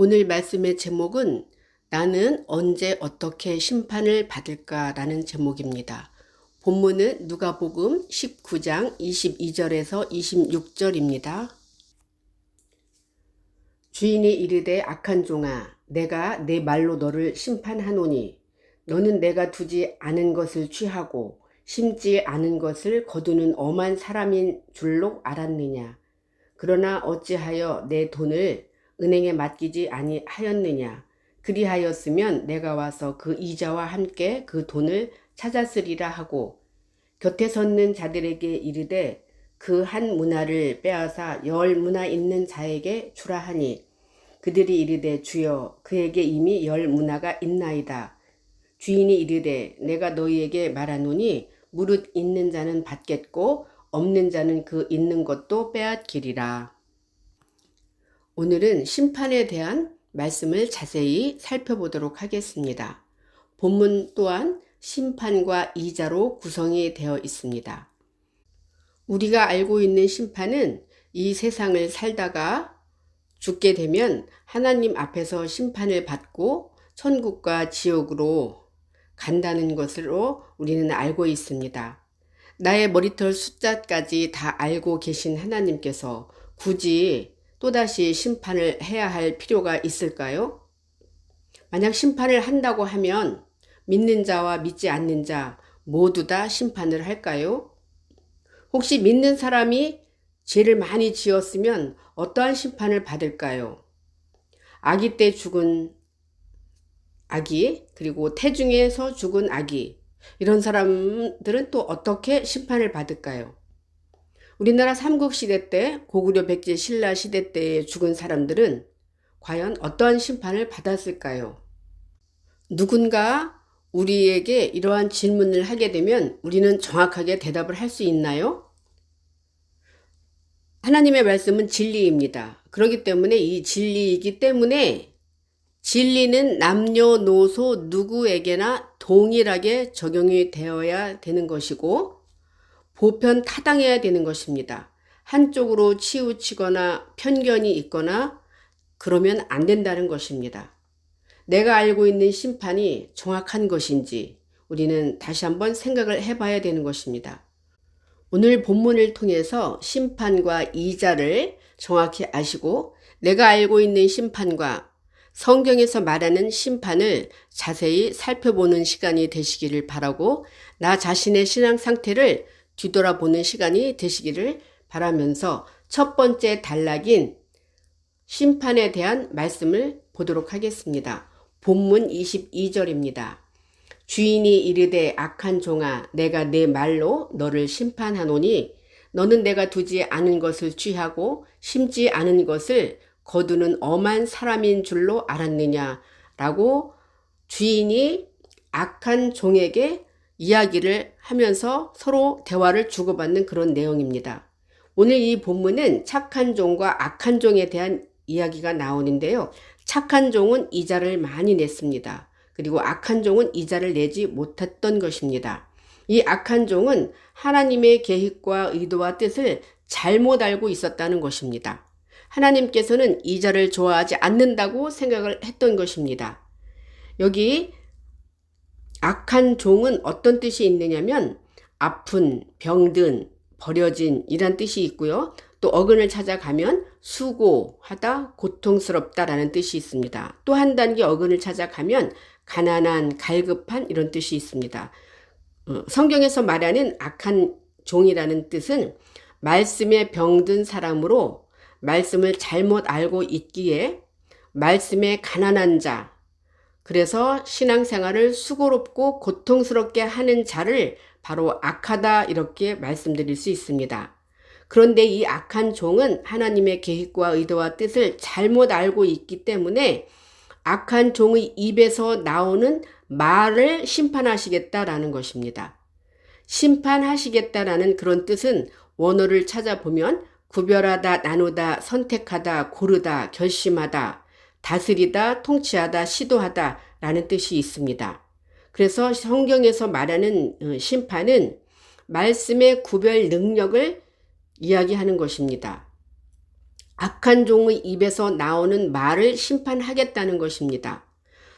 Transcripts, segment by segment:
오늘 말씀의 제목은 나는 언제 어떻게 심판을 받을까라는 제목입니다. 본문은 누가복음 19장 22절에서 26절입니다. 주인이 이르되 악한 종아 내가 내 말로 너를 심판하노니 너는 내가 두지 않은 것을 취하고 심지 않은 것을 거두는 엄한 사람인 줄로 알았느냐. 그러나 어찌하여 내 돈을 은행에 맡기지 아니하였느냐. 그리하였으면 내가 와서 그 이자와 함께 그 돈을 찾았으리라 하고 곁에 섰는 자들에게 이르되 그 한 문화를 빼앗아 10문화 있는 자에게 주라 하니 그들이 이르되 주여 그에게 이미 10문화가 있나이다. 주인이 이르되 내가 너희에게 말하노니 무릇 있는 자는 받겠고 없는 자는 그 있는 것도 빼앗기리라. 오늘은 심판에 대한 말씀을 자세히 살펴보도록 하겠습니다. 본문 또한 심판과 이자로 구성이 되어 있습니다. 우리가 알고 있는 심판은 이 세상을 살다가 죽게 되면 하나님 앞에서 심판을 받고 천국과 지옥으로 간다는 것으로 우리는 알고 있습니다. 나의 머리털 숫자까지 다 알고 계신 하나님께서 굳이 또다시 심판을 해야 할 필요가 있을까요? 만약 심판을 한다고 하면 믿는 자와 믿지 않는 자 모두 다 심판을 할까요? 혹시 믿는 사람이 죄를 많이 지었으면 어떠한 심판을 받을까요? 아기 때 죽은 아기, 그리고 태중에서 죽은 아기, 이런 사람들은 또 어떻게 심판을 받을까요? 우리나라 삼국시대 때 고구려 백제 신라 시대 때에 죽은 사람들은 과연 어떠한 심판을 받았을까요? 누군가 우리에게 이러한 질문을 하게 되면 우리는 정확하게 대답을 할 수 있나요? 하나님의 말씀은 진리입니다. 그렇기 때문에 이 진리이기 때문에 진리는 남녀노소 누구에게나 동일하게 적용이 되어야 되는 것이고 보편 타당해야 되는 것입니다. 한쪽으로 치우치거나 편견이 있거나 그러면 안 된다는 것입니다. 내가 알고 있는 심판이 정확한 것인지 우리는 다시 한번 생각을 해봐야 되는 것입니다. 오늘 본문을 통해서 심판과 이자를 정확히 아시고 내가 알고 있는 심판과 성경에서 말하는 심판을 자세히 살펴보는 시간이 되시기를 바라고 나 자신의 신앙 상태를 뒤돌아보는 시간이 되시기를 바라면서 첫 번째 단락인 심판에 대한 말씀을 보도록 하겠습니다. 본문 22절입니다. 주인이 이르되 악한 종아 내가 내 말로 너를 심판하노니 너는 내가 두지 않은 것을 취하고 심지 않은 것을 거두는 엄한 사람인 줄로 알았느냐 라고 주인이 악한 종에게 이야기를 하면서 서로 대화를 주고받는 그런 내용입니다. 오늘 이 본문은 착한 종과 악한 종에 대한 이야기가 나오는데요. 착한 종은 이자를 많이 냈습니다. 그리고 악한 종은 이자를 내지 못했던 것입니다. 이 악한 종은 하나님의 계획과 의도와 뜻을 잘못 알고 있었다는 것입니다. 하나님께서는 이자를 좋아하지 않는다고 생각을 했던 것입니다. 여기 악한 종은 어떤 뜻이 있느냐면 아픈, 병든, 버려진 이란 뜻이 있고요. 또 어근을 찾아가면 수고하다, 고통스럽다라는 뜻이 있습니다. 또 한 단계 어근을 찾아가면 가난한, 갈급한 이런 뜻이 있습니다. 성경에서 말하는 악한 종이라는 뜻은 말씀에 병든 사람으로 말씀을 잘못 알고 있기에 말씀에 가난한 자, 그래서 신앙생활을 수고롭고 고통스럽게 하는 자를 바로 악하다 이렇게 말씀드릴 수 있습니다. 그런데 이 악한 종은 하나님의 계획과 의도와 뜻을 잘못 알고 있기 때문에 악한 종의 입에서 나오는 말을 심판하시겠다라는 것입니다. 심판하시겠다라는 그런 뜻은 원어를 찾아보면 구별하다, 나누다, 선택하다, 고르다, 결심하다, 다스리다, 통치하다, 시도하다 라는 뜻이 있습니다. 그래서 성경에서 말하는 심판은 말씀의 구별 능력을 이야기하는 것입니다. 악한 종의 입에서 나오는 말을 심판하겠다는 것입니다.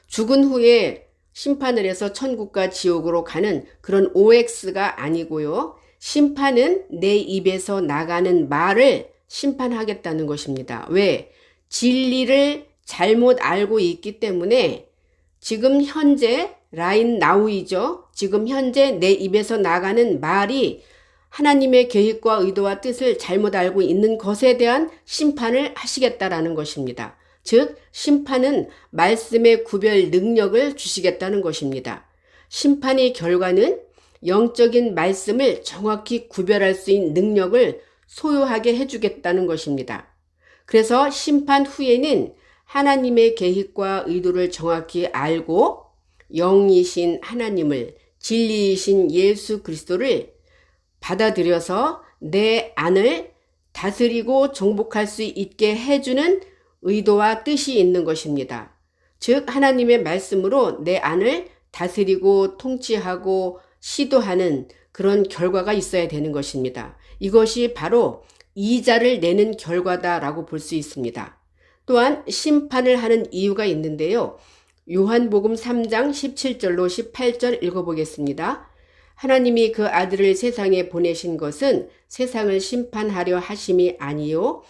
죽은 후에 심판을 해서 천국과 지옥으로 가는 그런 OX가 아니고요. 심판은 내 입에서 나가는 말을 심판하겠다는 것입니다. 왜? 진리를 잘못 알고 있기 때문에 지금 현재 라인 나우이죠. 지금 현재 내 입에서 나가는 말이 하나님의 계획과 의도와 뜻을 잘못 알고 있는 것에 대한 심판을 하시겠다라는 것입니다. 즉 심판은 말씀의 구별 능력을 주시겠다는 것입니다. 심판의 결과는 영적인 말씀을 정확히 구별할 수 있는 능력을 소유하게 해주겠다는 것입니다. 그래서 심판 후에는 하나님의 계획과 의도를 정확히 알고 영이신 하나님을, 진리이신 예수 그리스도를 받아들여서 내 안을 다스리고 정복할 수 있게 해주는 의도와 뜻이 있는 것입니다. 즉 하나님의 말씀으로 내 안을 다스리고 통치하고 시도하는 그런 결과가 있어야 되는 것입니다. 이것이 바로 이자를 내는 결과다라고 볼 수 있습니다. 또한 심판을 하는 이유가 있는데요. 요한복음 3장 17절로 18절 읽어보겠습니다. 하나님이 그 아들을 세상에 보내신 것은 세상을 심판하려 하심이 아니요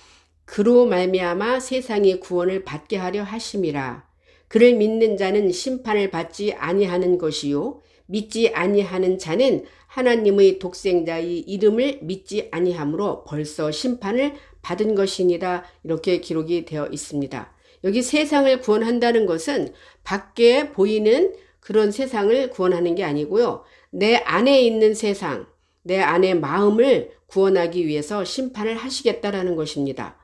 그로 말미암아 세상이 구원을 받게 하려 하심이라. 그를 믿는 자는 심판을 받지 아니하는 것이요 믿지 아니하는 자는 하나님의 독생자의 이름을 믿지 아니하므로 벌써 심판을 받은 것이니라. 이렇게 기록이 되어 있습니다. 여기 세상을 구원한다는 것은 밖에 보이는 그런 세상을 구원하는 게 아니고요. 내 안에 있는 세상, 내 안의 마음을 구원하기 위해서 심판을 하시겠다라는 것입니다.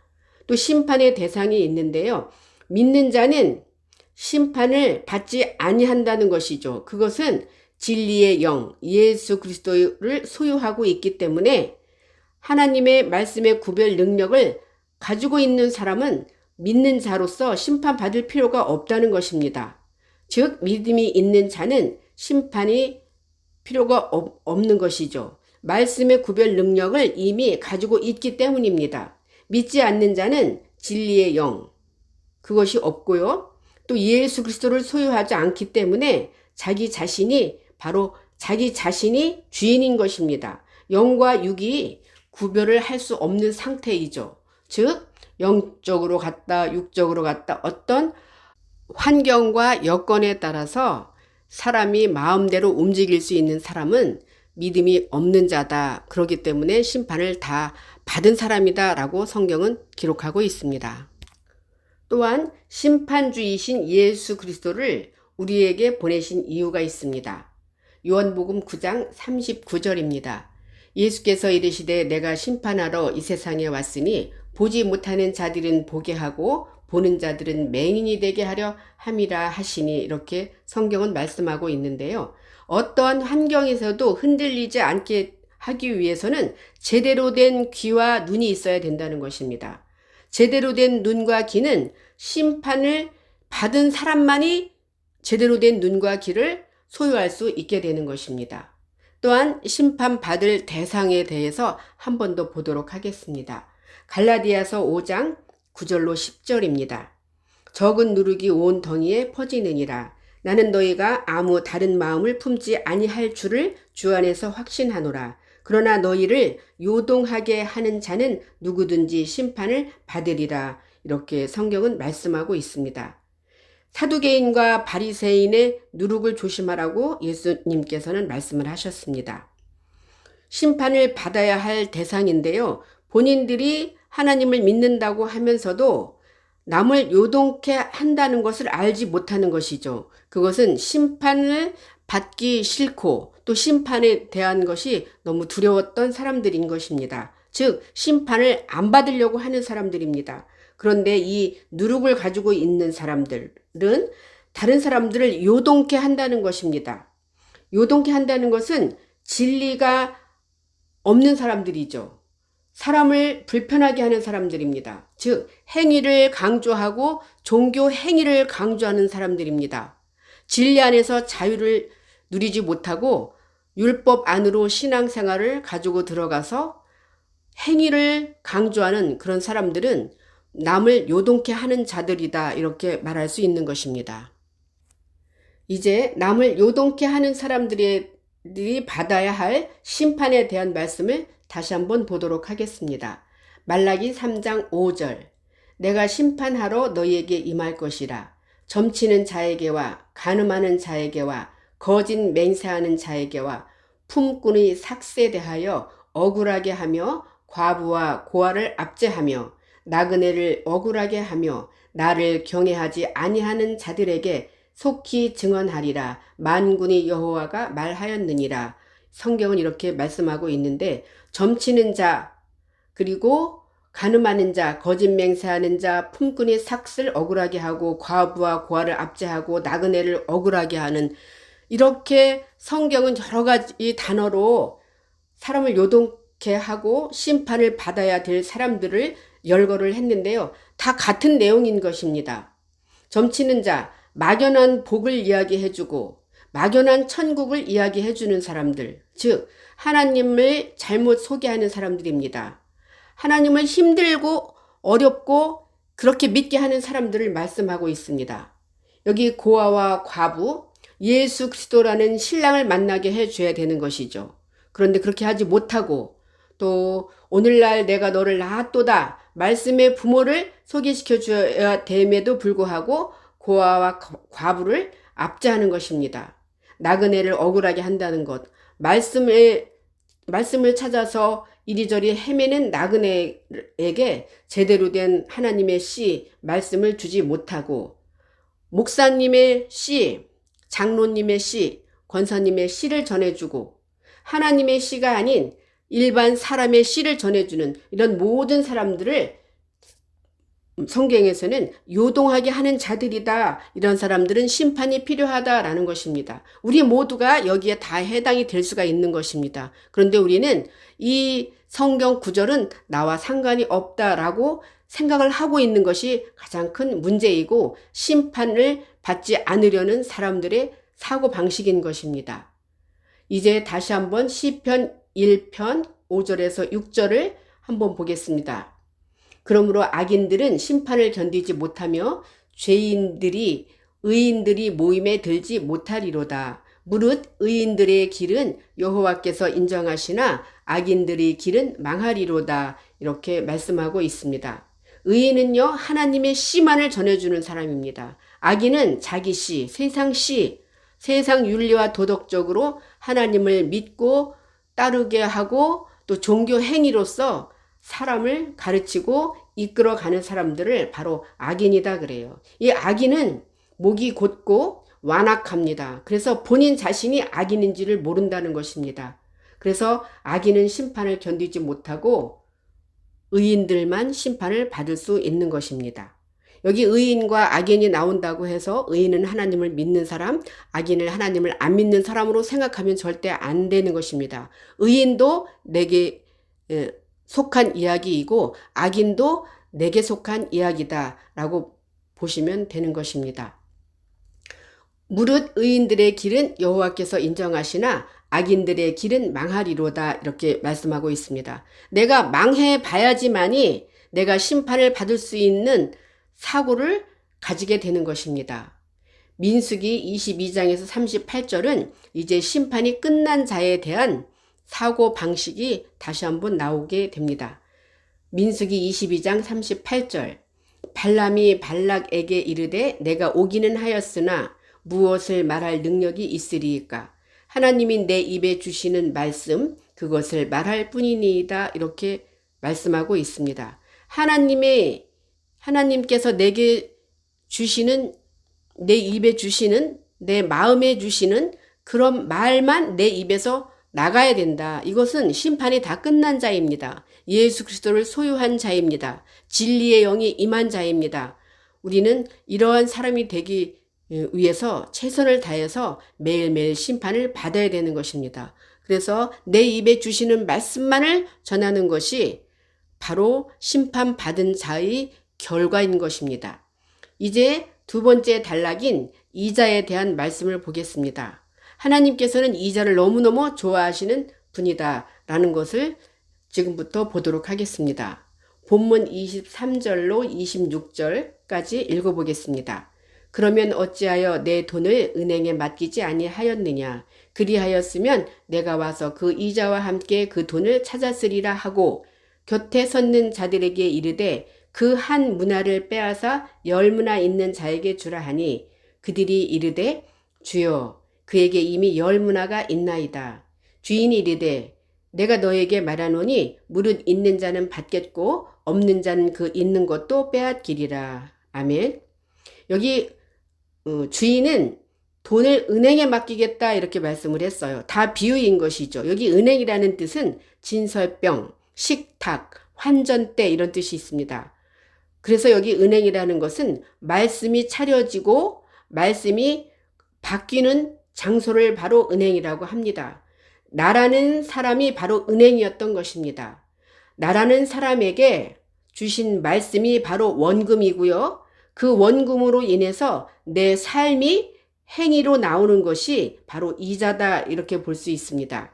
또 심판의 대상이 있는데요. 믿는 자는 심판을 받지 아니한다는 것이죠. 그것은 진리의 영, 예수 그리스도를 소유하고 있기 때문에 하나님의 말씀의 구별 능력을 가지고 있는 사람은 믿는 자로서 심판받을 필요가 없다는 것입니다. 즉 믿음이 있는 자는 심판이 필요가 없는 것이죠. 말씀의 구별 능력을 이미 가지고 있기 때문입니다. 믿지 않는 자는 진리의 영, 그것이 없고요. 또 예수 그리스도를 소유하지 않기 때문에 자기 자신이 바로 자기 자신이 주인인 것입니다. 영과 육이 구별을 할 수 없는 상태이죠. 즉 영적으로 갔다 육적으로 갔다 어떤 환경과 여건에 따라서 사람이 마음대로 움직일 수 있는 사람은 믿음이 없는 자다. 그렇기 때문에 심판을 다 받은 사람이다 라고 성경은 기록하고 있습니다. 또한 심판주이신 예수 그리스도를 우리에게 보내신 이유가 있습니다. 요한복음 9장 39절입니다. 예수께서 이르시되 내가 심판하러 이 세상에 왔으니 보지 못하는 자들은 보게 하고 보는 자들은 맹인이 되게 하려 함이라 하시니 이렇게 성경은 말씀하고 있는데요. 어떠한 환경에서도 흔들리지 않게 하기 위해서는 제대로 된 귀와 눈이 있어야 된다는 것입니다. 제대로 된 눈과 귀는 심판을 받은 사람만이 제대로 된 눈과 귀를 소유할 수 있게 되는 것입니다. 또한 심판받을 대상에 대해서 한 번 더 보도록 하겠습니다. 갈라디아서 5장 9절로 10절입니다. 적은 누룩이 온 덩이에 퍼지느니라. 나는 너희가 아무 다른 마음을 품지 아니할 줄을 주 안에서 확신하노라. 그러나 너희를 요동하게 하는 자는 누구든지 심판을 받으리라. 이렇게 성경은 말씀하고 있습니다. 사두개인과 바리새인의 누룩을 조심하라고 예수님께서는 말씀을 하셨습니다. 심판을 받아야 할 대상인데요. 본인들이 하나님을 믿는다고 하면서도 남을 요동케 한다는 것을 알지 못하는 것이죠. 그것은 심판을 받기 싫고 또 심판에 대한 것이 너무 두려웠던 사람들인 것입니다. 즉 심판을 안 받으려고 하는 사람들입니다. 그런데 이 누룩을 가지고 있는 사람들은 다른 사람들을 요동케 한다는 것입니다. 요동케 한다는 것은 진리가 없는 사람들이죠. 사람을 불편하게 하는 사람들입니다. 즉 행위를 강조하고 종교 행위를 강조하는 사람들입니다. 진리 안에서 자유를 누리지 못하고 율법 안으로 신앙생활을 가지고 들어가서 행위를 강조하는 그런 사람들은 남을 요동케 하는 자들이다 이렇게 말할 수 있는 것입니다. 이제 남을 요동케 하는 사람들이 받아야 할 심판에 대한 말씀을 다시 한번 보도록 하겠습니다. 말라기 3장 5절 내가 심판하러 너희에게 임할 것이라. 점치는 자에게와 간음하는 자에게와 거짓 맹세하는 자에게와 품꾼의 삭세에 대하여 억울하게 하며 과부와 고아를 압제하며 나그네를 억울하게 하며 나를 경외하지 아니하는 자들에게 속히 증언하리라. 만군의 여호와가 말하였느니라. 성경은 이렇게 말씀하고 있는데 점치는 자 그리고 간음하는 자, 거짓 맹세하는 자, 품꾼이 삭슬 억울하게 하고 과부와 고아를 압제하고 나그네를 억울하게 하는 이렇게 성경은 여러 가지 단어로 사람을 요동케 하고 심판을 받아야 될 사람들을 열거를 했는데요. 다 같은 내용인 것입니다. 점치는 자, 막연한 복을 이야기해주고 막연한 천국을 이야기해주는 사람들, 즉 하나님을 잘못 소개하는 사람들입니다. 하나님을 힘들고 어렵고 그렇게 믿게 하는 사람들을 말씀하고 있습니다. 여기 고아와 과부, 예수 그리스도라는 신랑을 만나게 해줘야 되는 것이죠. 그런데 그렇게 하지 못하고 또 오늘날 내가 너를 낳았도다 말씀의 부모를 소개시켜 줘야 됨에도 불구하고 고아와 과부를 압제하는 것입니다. 나그네를 억울하게 한다는 것, 말씀을 찾아서 이리저리 헤매는 나그네에게 제대로 된 하나님의 씨, 말씀을 주지 못하고 목사님의 씨, 장로님의 씨, 권사님의 씨를 전해주고 하나님의 씨가 아닌 일반 사람의 씨를 전해주는 이런 모든 사람들을 성경에서는 요동하게 하는 자들이다. 이런 사람들은 심판이 필요하다라는 것입니다. 우리 모두가 여기에 다 해당이 될 수가 있는 것입니다. 그런데 우리는 이 성경 구절은 나와 상관이 없다라고 생각을 하고 있는 것이 가장 큰 문제이고 심판을 받지 않으려는 사람들의 사고방식인 것입니다. 이제 다시 한번 시편 1편 5절에서 6절을 한번 보겠습니다. 그러므로 악인들은 심판을 견디지 못하며 죄인들이 의인들이 모임에 들지 못하리로다. 무릇 의인들의 길은 여호와께서 인정하시나 악인들의 길은 망하리로다. 이렇게 말씀하고 있습니다. 의인은요 하나님의 씨만을 전해주는 사람입니다. 악인은 자기 씨, 세상 씨, 세상 윤리와 도덕적으로 하나님을 믿고 따르게 하고 또 종교 행위로서 사람을 가르치고 이끌어가는 사람들을 바로 악인이다 그래요. 이 악인은 목이 곧고 완악합니다. 그래서 본인 자신이 악인인지를 모른다는 것입니다. 그래서 악인은 심판을 견디지 못하고 의인들만 심판을 받을 수 있는 것입니다. 여기 의인과 악인이 나온다고 해서 의인은 하나님을 믿는 사람, 악인을 하나님을 안 믿는 사람으로 생각하면 절대 안 되는 것입니다. 의인도 내게 속한 이야기이고 악인도 내게 속한 이야기다라고 보시면 되는 것입니다. 무릇 의인들의 길은 여호와께서 인정하시나 악인들의 길은 망하리로다 이렇게 말씀하고 있습니다. 내가 망해봐야지만이 내가 심판을 받을 수 있는 사고를 가지게 되는 것입니다. 민수기 22장에서 38절은 이제 심판이 끝난 자에 대한 사고 방식이 다시 한번 나오게 됩니다. 민수기 22장 38절 발람이 발락에게 이르되 내가 오기는 하였으나 무엇을 말할 능력이 있으리이까 하나님이 내 입에 주시는 말씀 그것을 말할 뿐이니이다 이렇게 말씀하고 있습니다. 하나님께서 내게 주시는 내 입에 주시는 내 마음에 주시는 그런 말만 내 입에서 나가야 된다. 이것은 심판이 다 끝난 자입니다. 예수 그리스도를 소유한 자입니다. 진리의 영이 임한 자입니다. 우리는 이러한 사람이 되기 위해서 최선을 다해서 매일매일 심판을 받아야 되는 것입니다. 그래서 내 입에 주시는 말씀만을 전하는 것이 바로 심판받은 자의 결과인 것입니다. 이제 두 번째 단락인 이자에 대한 말씀을 보겠습니다. 하나님께서는 이자를 너무너무 좋아하시는 분이다 라는 것을 지금부터 보도록 하겠습니다. 본문 23절로 26절까지 읽어보겠습니다. 그러면 어찌하여 내 돈을 은행에 맡기지 아니하였느냐? 그리하였으면 내가 와서 그 이자와 함께 그 돈을 찾았으리라 하고 곁에 섰는 자들에게 이르되 그 한 문화를 빼앗아 10문화 있는 자에게 주라 하니 그들이 이르되 주여 그에게 이미 10문화가 있나이다. 주인이 이르되 내가 너에게 말하노니 무릇 있는 자는 받겠고 없는 자는 그 있는 것도 빼앗기리라. 아멘. 여기 주인은 돈을 은행에 맡기겠다 이렇게 말씀을 했어요. 다 비유인 것이죠. 여기 은행이라는 뜻은 진설병, 식탁, 환전대 이런 뜻이 있습니다. 그래서 여기 은행이라는 것은 말씀이 차려지고 말씀이 바뀌는 장소를 바로 은행이라고 합니다. 나라는 사람이 바로 은행이었던 것입니다. 나라는 사람에게 주신 말씀이 바로 원금이고요. 그 원금으로 인해서 내 삶이 행위로 나오는 것이 바로 이자다 이렇게 볼 수 있습니다.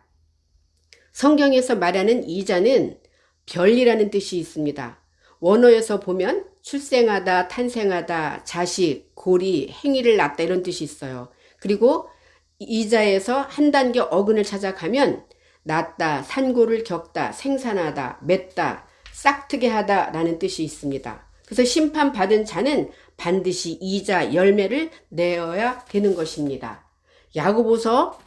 성경에서 말하는 이자는 별이라는 뜻이 있습니다. 원어에서 보면 출생하다, 탄생하다, 자식, 고리, 행위를 낳다 이런 뜻이 있어요. 그리고 이자에서 한 단계 어근을 찾아가면 낳다, 산고를 겪다, 생산하다, 맺다, 싹트게 하다 라는 뜻이 있습니다. 그래서 심판받은 자는 반드시 이자 열매를 내어야 되는 것입니다. 야고보서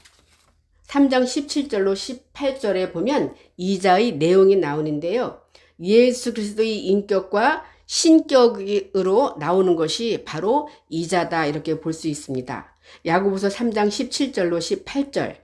3장 17절로 18절에 보면 이자의 내용이 나오는데요. 예수 그리스도의 인격과 신격으로 나오는 것이 바로 이자다 이렇게 볼 수 있습니다. 야고보서 3장 17절로 18절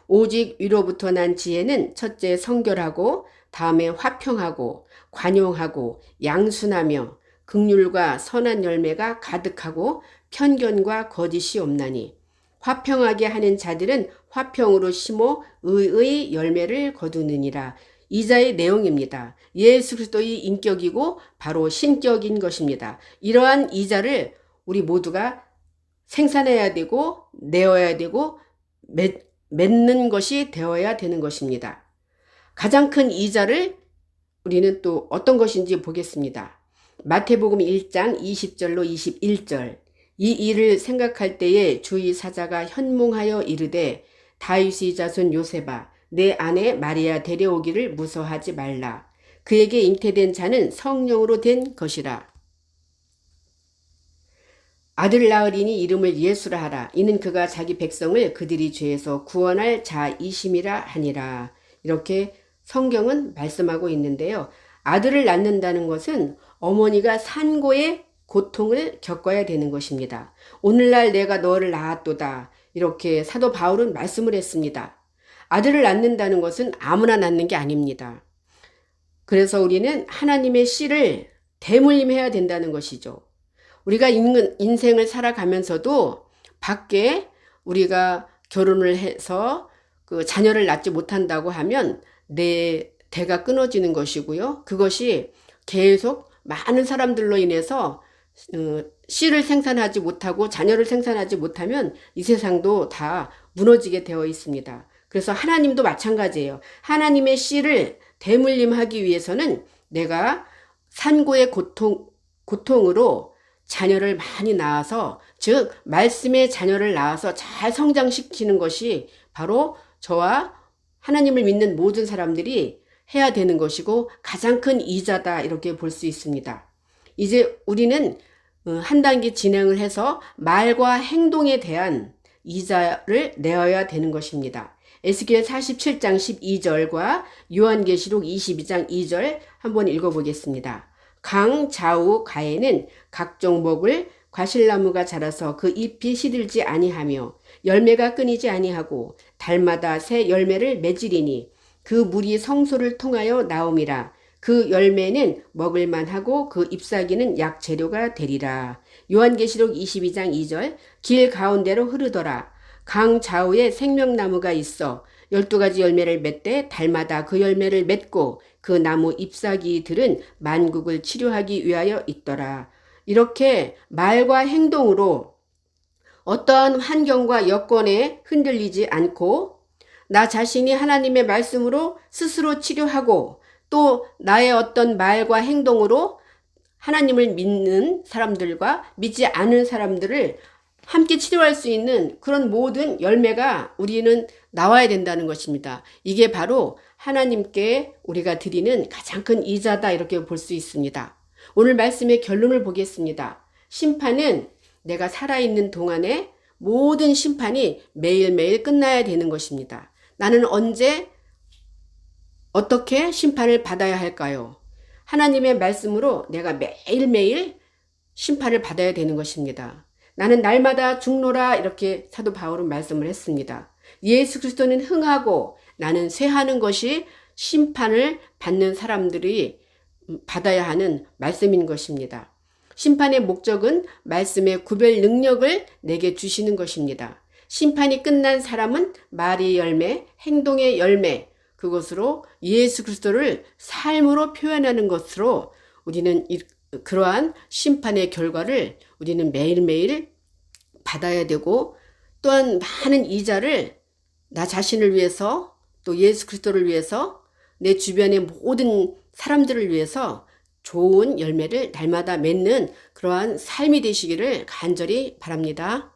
오직 위로부터 난 지혜는 첫째 성결하고 다음에 화평하고 관용하고 양순하며 긍휼과 선한 열매가 가득하고 편견과 거짓이 없나니 화평하게 하는 자들은 화평으로 심어 의의 열매를 거두느니라. 이자의 내용입니다. 예수 그리스도의 인격이고 바로 신격인 것입니다. 이러한 이자를 우리 모두가 생산해야 되고 내어야 되고 맺는 것이 되어야 되는 것입니다. 가장 큰 이자를 우리는 또 어떤 것인지 보겠습니다. 마태복음 1장 20절로 21절 이 일을 생각할 때에 주의 사자가 현몽하여 이르되 다윗의 자손 요셉아 내 아내 마리아 데려오기를 무서워하지 말라. 그에게 잉태된 자는 성령으로 된 것이라. 아들 낳으리니 이름을 예수라 하라. 이는 그가 자기 백성을 그들이 죄에서 구원할 자이심이라 하니라. 이렇게 성경은 말씀하고 있는데요. 아들을 낳는다는 것은 어머니가 산고의 고통을 겪어야 되는 것입니다. 오늘날 내가 너를 낳았도다. 이렇게 사도 바울은 말씀을 했습니다. 아들을 낳는다는 것은 아무나 낳는 게 아닙니다. 그래서 우리는 하나님의 씨를 대물림해야 된다는 것이죠. 우리가 인생을 살아가면서도 밖에 우리가 결혼을 해서 그 자녀를 낳지 못한다고 하면 내 대가 끊어지는 것이고요. 그것이 계속 많은 사람들로 인해서 씨를 생산하지 못하고 자녀를 생산하지 못하면 이 세상도 다 무너지게 되어 있습니다. 그래서 하나님도 마찬가지예요. 하나님의 씨를 대물림하기 위해서는 내가 산고의 고통으로 자녀를 많이 낳아서 즉 말씀의 자녀를 낳아서 잘 성장시키는 것이 바로 저와 하나님을 믿는 모든 사람들이 해야 되는 것이고 가장 큰 이자다 이렇게 볼 수 있습니다. 이제 우리는 한 단계 진행을 해서 말과 행동에 대한 이자를 내어야 되는 것입니다. 에스겔 47장 12절과 요한계시록 22장 2절 한번 읽어보겠습니다. 강 좌우 가에는 각종 먹을 과실나무가 자라서 그 잎이 시들지 아니하며 열매가 끊이지 아니하고 달마다 새 열매를 맺으리니 그 물이 성소를 통하여 나옴이라. 그 열매는 먹을만하고 그 잎사귀는 약재료가 되리라. 요한계시록 22장 2절 길 가운데로 흐르더라. 강 좌우에 생명나무가 있어 12가지 열매를 맺되 달마다 그 열매를 맺고 그 나무 잎사귀들은 만국을 치료하기 위하여 있더라. 이렇게 말과 행동으로 어떠한 환경과 여건에 흔들리지 않고 나 자신이 하나님의 말씀으로 스스로 치료하고 또 나의 어떤 말과 행동으로 하나님을 믿는 사람들과 믿지 않은 사람들을 함께 치료할 수 있는 그런 모든 열매가 우리는 나와야 된다는 것입니다. 이게 바로 하나님께 우리가 드리는 가장 큰 이자다, 이렇게 볼 수 있습니다. 오늘 말씀의 결론을 보겠습니다. 심판은 내가 살아있는 동안에 모든 심판이 매일매일 끝나야 되는 것입니다. 나는 언제 어떻게 심판을 받아야 할까요? 하나님의 말씀으로 내가 매일매일 심판을 받아야 되는 것입니다. 나는 날마다 죽노라, 이렇게 사도 바울은 말씀을 했습니다. 예수 그리스도는 흥하고 나는 쇠하는 것이 심판을 받는 사람들이 받아야 하는 말씀인 것입니다. 심판의 목적은 말씀의 구별 능력을 내게 주시는 것입니다. 심판이 끝난 사람은 말의 열매, 행동의 열매, 그것으로 예수 그리스도를 삶으로 표현하는 것으로 우리는 그러한 심판의 결과를 우리는 매일매일 받아야 되고, 또한 많은 이자를 나 자신을 위해서, 또 예수 그리스도를 위해서, 내 주변의 모든 사람들을 위해서 좋은 열매를 날마다 맺는 그러한 삶이 되시기를 간절히 바랍니다.